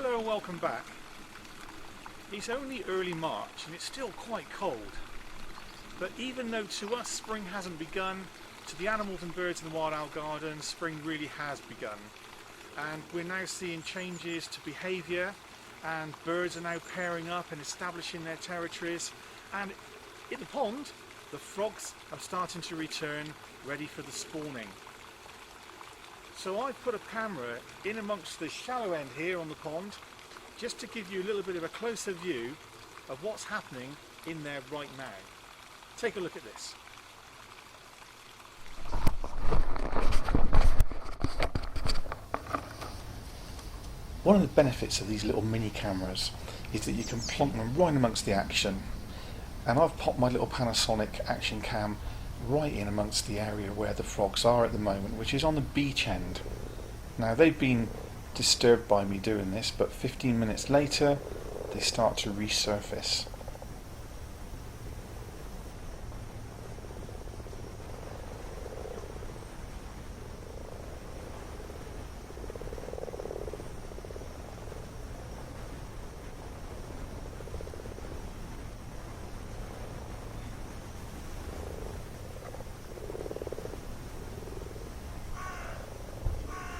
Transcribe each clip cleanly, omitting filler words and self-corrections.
Hello and welcome back. It's only early March and it's still quite cold. But even though to us spring hasn't begun, to the animals and birds in the Wild Owl Garden, spring really has begun. And we're now seeing changes to behaviour, and birds are now pairing up and establishing their territories. And in the pond, the frogs are starting to return, ready for the spawning. So I've put a camera in amongst the shallow end here on the pond, just to give you a little bit of a closer view of what's happening in there right now. Take a look at this. One of the benefits of these little mini cameras is that you can plonk them right amongst the action. And I've popped my little Panasonic action cam right in amongst the area where the frogs are at the moment, which is on the beach end. Now they've been disturbed by me doing this, but 15 minutes later they start to resurface.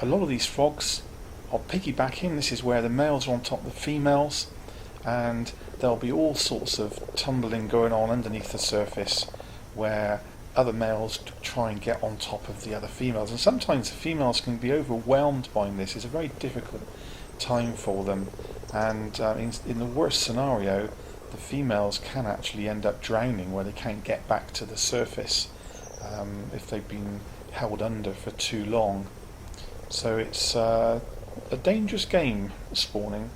A lot of these frogs are piggybacking. This is where the males are on top of the females, and there'll be all sorts of tumbling going on underneath the surface where other males try and get on top of the other females, and sometimes the females can be overwhelmed by this. It's a very difficult time for them, and in the worst scenario the females can actually end up drowning where they can't get back to the surface if they've been held under for too long. So it's a dangerous game, spawning.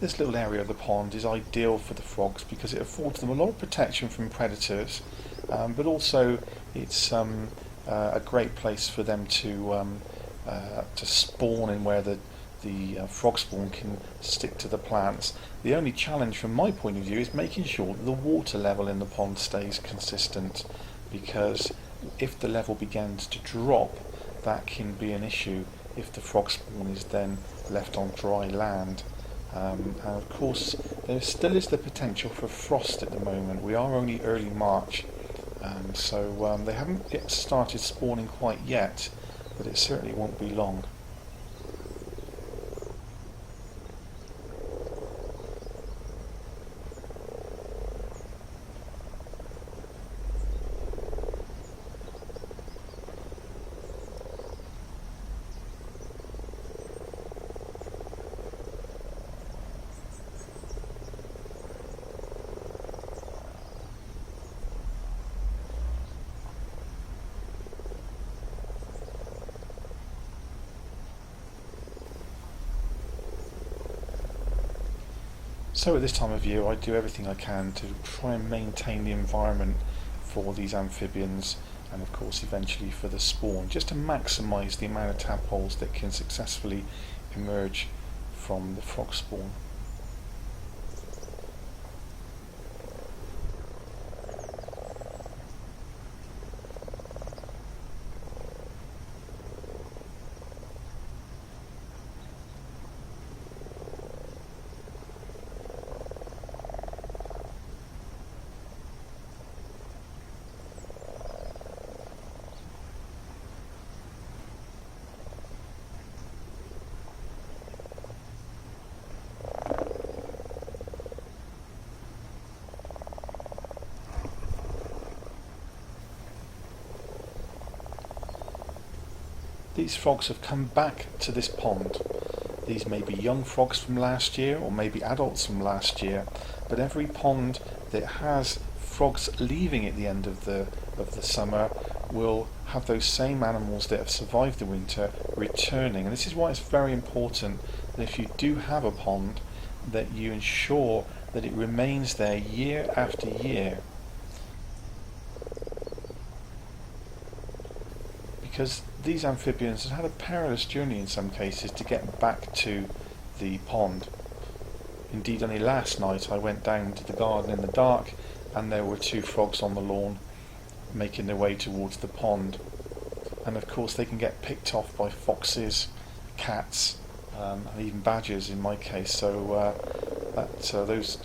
This little area of the pond is ideal for the frogs because it affords them a lot of protection from predators, but also it's a great place for them to spawn in, where the frog spawn can stick to the plants. The only challenge from my point of view is making sure that the water level in the pond stays consistent, because if the level begins to drop, that can be an issue if the frog spawn is then left on dry land. And of course there still is the potential for frost at the moment. We are only early March, so they haven't yet started spawning quite yet, but it certainly won't be long. So at this time of year I do everything I can to try and maintain the environment for these amphibians, and of course eventually for the spawn, just to maximise the amount of tadpoles that can successfully emerge from the frog spawn. These frogs have come back to this pond. These may be young frogs from last year, or maybe adults from last year, but every pond that has frogs leaving at the end of the summer will have those same animals that have survived the winter returning. And this is why it's very important that if you do have a pond, that you ensure that it remains there year after year. Because these amphibians have had a perilous journey in some cases to get back to the pond. Indeed, only last night I went down to the garden in the dark and there were 2 frogs on the lawn making their way towards the pond. And of course they can get picked off by foxes, cats, and even badgers in my case. So those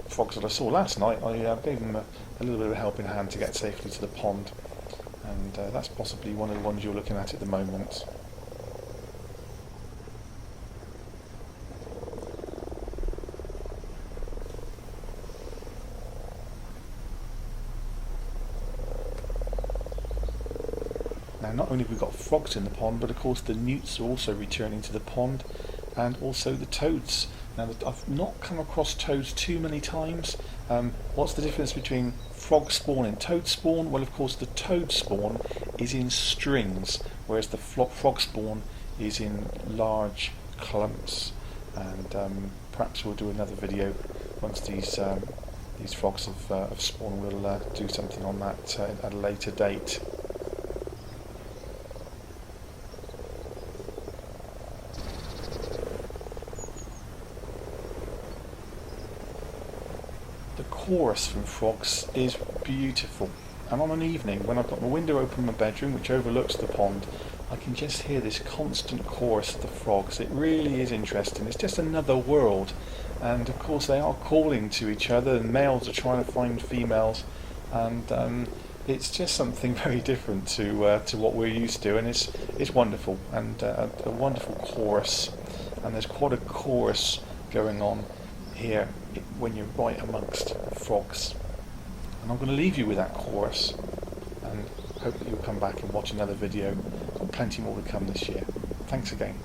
frogs that I saw last night, I gave them a little bit of a helping hand to get safely to the pond. And that's possibly one of the ones you're looking at the moment. Now, not only have we got frogs in the pond, but of course the newts are also returning to the pond, and also the toads. Now, I've not come across toads too many times. What's the difference between frog spawn and toad spawn? Well, of course the toad spawn is in strings, whereas the frog spawn is in large clumps. And perhaps we'll do another video once these frogs have spawned. We'll do something on that at a later date. The chorus from frogs is beautiful, and on an evening when I've got my window open in my bedroom which overlooks the pond, I can just hear this constant chorus of the frogs. It really is interesting. It's just another world, and of course they are calling to each other, and males are trying to find females, and it's just something very different to what we're used to, and it's wonderful, and a wonderful chorus, and there's quite a chorus going on here when you're right amongst frogs. And I'm going to leave you with that chorus and hope that you'll come back and watch another video. Got plenty more to come this year. Thanks again.